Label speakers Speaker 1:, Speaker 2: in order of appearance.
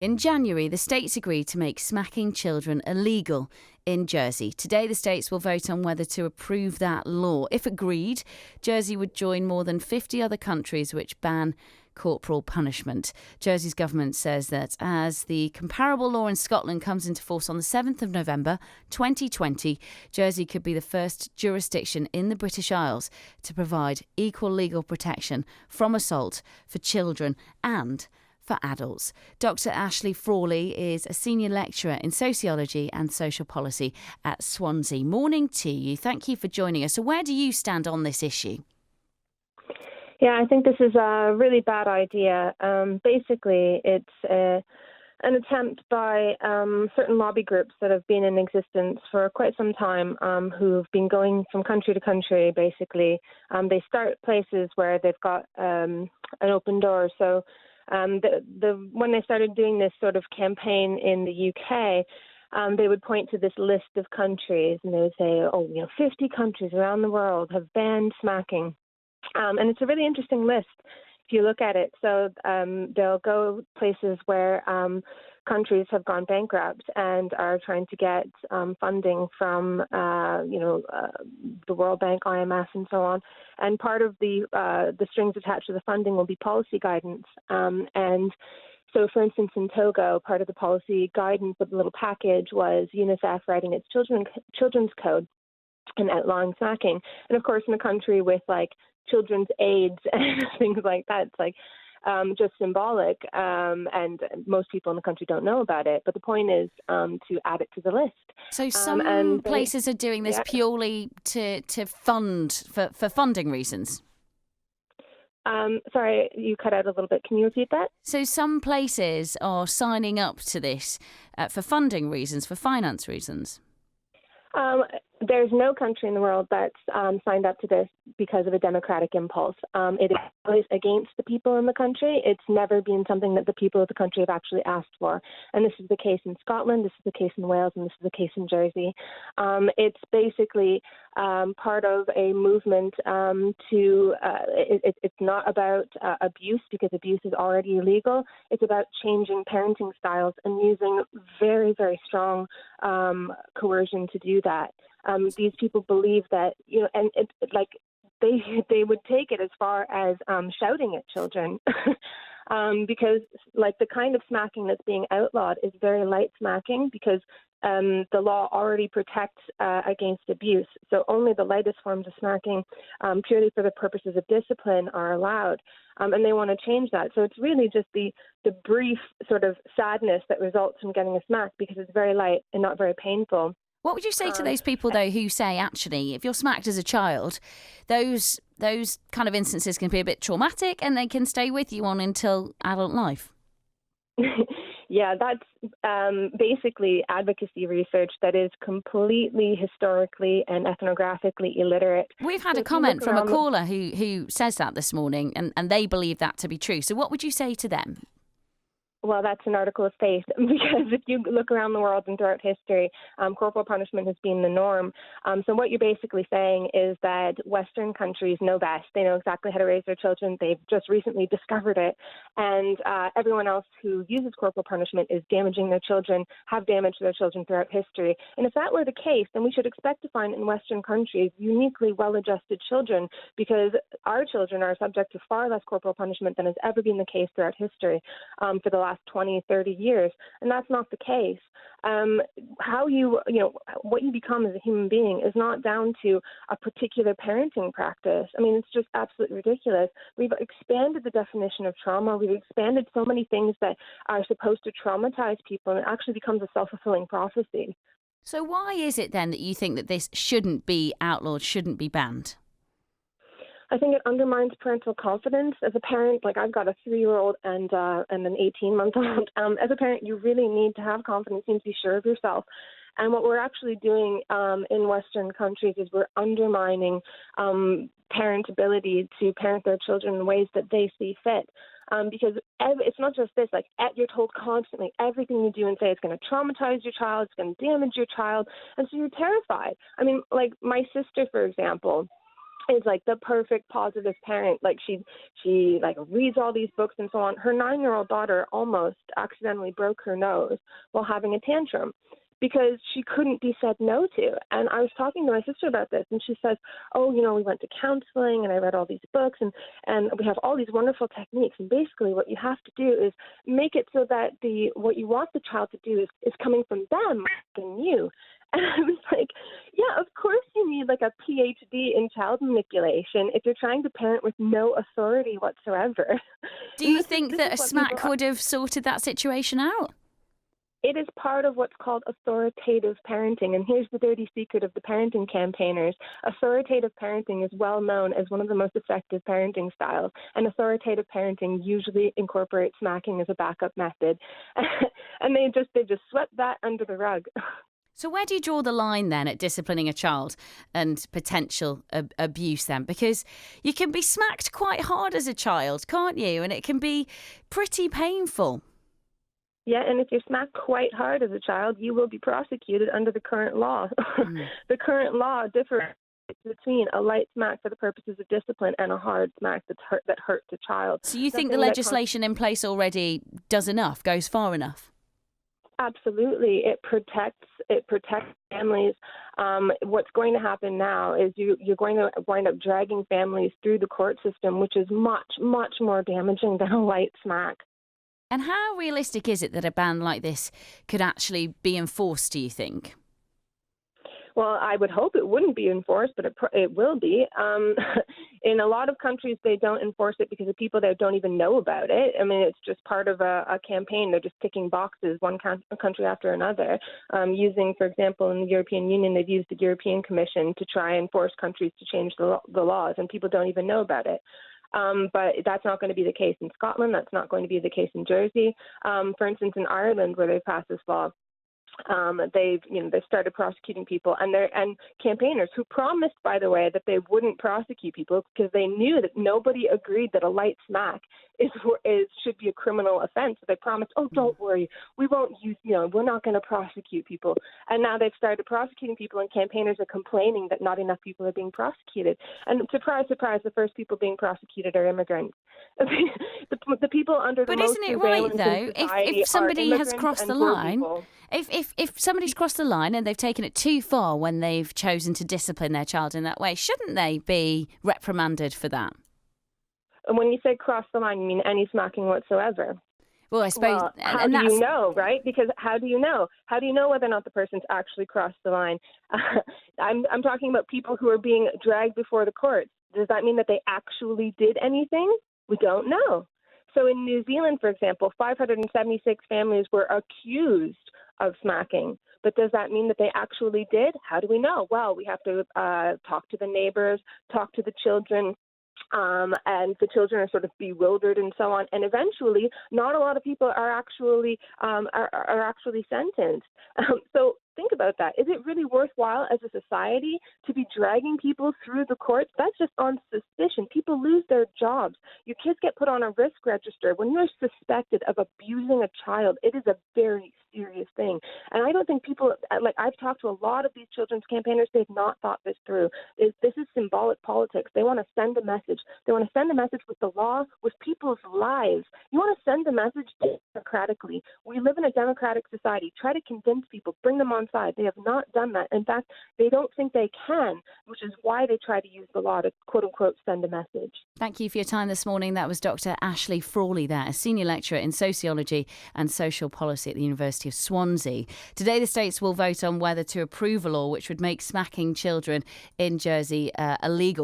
Speaker 1: In January, the states agreed to make smacking children illegal in Jersey. Today, the states will vote on whether to approve that law. If agreed, Jersey would join more than 50 other countries which ban corporal punishment. Jersey's government says that as the comparable law in Scotland comes into force on the 7th of November 2020, Jersey could be the first jurisdiction in the British Isles to provide equal legal protection from assault for children and for adults. Dr Ashley Frawley is a senior lecturer in sociology and social policy at Swansea. Morning to you. Thank you for joining us. So where do you stand on this issue?
Speaker 2: Yeah, I think this is a really bad idea. Basically, it's an attempt by certain lobby groups that have been in existence for quite some time, who've been going from country to country, basically. They start places where they've got an open door. So when they started doing this sort of campaign in the UK, they would point to this list of countries and they would say, 50 countries around the world have banned smacking. And it's a really interesting list if you look at it. So they'll go places where countries have gone bankrupt and are trying to get funding from, the World Bank, IMF, and so on. And part of the strings attached to the funding will be policy guidance. And so, for instance, in Togo, part of the policy guidance of the little package was UNICEF writing its children's code and outlawing smacking. And of course, in a country with like children's aids and things like that, it's like just symbolic, and most people in the country don't know about it. But the point is to add it to the list.
Speaker 1: So some places are doing this purely to fund, for funding reasons.
Speaker 2: Sorry, you cut out a little bit. Can you repeat that?
Speaker 1: So some places are signing up to this for funding reasons, for finance reasons.
Speaker 2: There's no country in the world that's signed up to this because of a democratic impulse. It is always against the people in the country. It's never been something that the people of the country have actually asked for. And this is the case in Scotland, this is the case in Wales, and this is the case in Jersey. It's basically part of a movement it's not about abuse, because abuse is already illegal. It's about changing parenting styles and using very, very strong coercion to do that. These people believe that, and they would take it as far as shouting at children, because like the kind of smacking that's being outlawed is very light smacking, because the law already protects against abuse. So only the lightest forms of smacking, purely for the purposes of discipline, are allowed. And they want to change that. So it's really just the brief sort of sadness that results from getting a smack, because it's very light and not very painful.
Speaker 1: What would you say to those people, though, who say, actually, if you're smacked as a child, those kind of instances can be a bit traumatic and they can stay with you on until adult life?
Speaker 2: Yeah, that's basically advocacy research that is completely historically and ethnographically illiterate.
Speaker 1: We've had a comment from a caller who says that this morning, and they believe that to be true. So what would you say to them?
Speaker 2: Well, that's an article of faith, because if you look around the world and throughout history, corporal punishment has been the norm. So what you're basically saying is that Western countries know best. They know exactly how to raise their children. They've just recently discovered it. And everyone else who uses corporal punishment is damaging their children, have damaged their children throughout history. And if that were the case, then we should expect to find in Western countries uniquely well-adjusted children, because our children are subject to far less corporal punishment than has ever been the case throughout history for the last 20, 30 years. And that's not the case. What you become as a human being is not down to a particular parenting practice. I mean, it's just absolutely ridiculous. We've expanded the definition of trauma. We've expanded so many things that are supposed to traumatize people, and it actually becomes a self-fulfilling prophecy.
Speaker 1: So why is it then that you think that this shouldn't be outlawed, shouldn't be banned?
Speaker 2: I think it undermines parental confidence. As a parent, like I've got a 3-year-old and an 18-month-old. As a parent, you really need to have confidence. You need to be sure of yourself. And what we're actually doing in Western countries is we're undermining parents' ability to parent their children in ways that they see fit. Because it's not just this, like you're told constantly everything you do and say is going to traumatize your child, it's going to damage your child. And so you're terrified. I mean, like my sister, for example, is like the perfect positive parent. Like she like reads all these books and so on. Her 9-year-old daughter almost accidentally broke her nose while having a tantrum because she couldn't be said no to. And I was talking to my sister about this, and she says, oh, we went to counseling and I read all these books and we have all these wonderful techniques. And basically what you have to do is make it so that what you want the child to do is coming from them than you. And I was like, yeah, of course you need like a PhD in child manipulation if you're trying to parent with no authority whatsoever.
Speaker 1: Do you think that a smack would have sorted that situation out?
Speaker 2: It is part of what's called authoritative parenting. And here's the dirty secret of the parenting campaigners. Authoritative parenting is well known as one of the most effective parenting styles. And authoritative parenting usually incorporates smacking as a backup method. And they just swept that under the rug.
Speaker 1: So where do you draw the line then at disciplining a child and potential abuse then? Because you can be smacked quite hard as a child, can't you? And it can be pretty painful.
Speaker 2: Yeah, and if you're smacked quite hard as a child, you will be prosecuted under the current law. The current law differs between a light smack for the purposes of discipline and a hard smack that hurts a child.
Speaker 1: So you think the legislation in place already does enough, goes far enough?
Speaker 2: Absolutely. It protects families. What's going to happen now is you're going to wind up dragging families through the court system, which is much, much more damaging than a light smack.
Speaker 1: And how realistic is it that a ban like this could actually be enforced, do you think?
Speaker 2: Well, I would hope it wouldn't be enforced, but it will be. In a lot of countries, they don't enforce it because the people there don't even know about it. I mean, it's just part of a campaign. They're just ticking boxes, one country after another, using, for example, in the European Union, they've used the European Commission to try and force countries to change the laws, and people don't even know about it. But that's not going to be the case in Scotland. That's not going to be the case in Jersey. For instance, in Ireland, where they've passed this law, they've started prosecuting people, and campaigners who promised, by the way, that they wouldn't prosecute people because they knew that nobody agreed that a light smack should be a criminal offense. So they promised, oh, don't worry, we won't use, we're not going to prosecute people. And now they've started prosecuting people, and campaigners are complaining that not enough people are being prosecuted. And surprise, surprise, the first people being prosecuted are immigrants. The people under the most surveillance. But isn't it right though?
Speaker 1: If somebody has crossed the line, if somebody's crossed the line and they've taken it too far when they've chosen to discipline their child in that way, shouldn't they be reprimanded for that?
Speaker 2: And when you say cross the line, you mean any smacking whatsoever?
Speaker 1: Well, I suppose.
Speaker 2: Well, how do you know, right? Because how do you know? How do you know whether or not the person's actually crossed the line? I'm talking about people who are being dragged before the courts. Does that mean that they actually did anything? We don't know. So in New Zealand, for example, 576 families were accused of smacking. But does that mean that they actually did? How do we know? Well, we have to talk to the neighbors, talk to the children, and the children are sort of bewildered and so on. And eventually, not a lot of people are actually sentenced. So think about that. Is it really worthwhile as a society to be dragging people through the courts? That's just on suspicion. People lose their jobs. Your kids get put on a risk register. When you're suspected of abusing a child, it is a very serious thing. And I don't think people, like I've talked to a lot of these children's campaigners, they've not thought this through. This is symbolic politics. They want to send a message. They want to send a message with the law, with people's lives. You want to send a message democratically. We live in a democratic society. Try to convince people, bring them on side. They have not done that. In fact, they don't think they can, which is why they try to use the law to, quote unquote, send a message.
Speaker 1: Thank you for your time this morning. That was Dr Ashley Frawley there, a senior lecturer in sociology and social policy at the University of Swansea. Today, the states will vote on whether to approve a law which would make smacking children in Jersey illegal.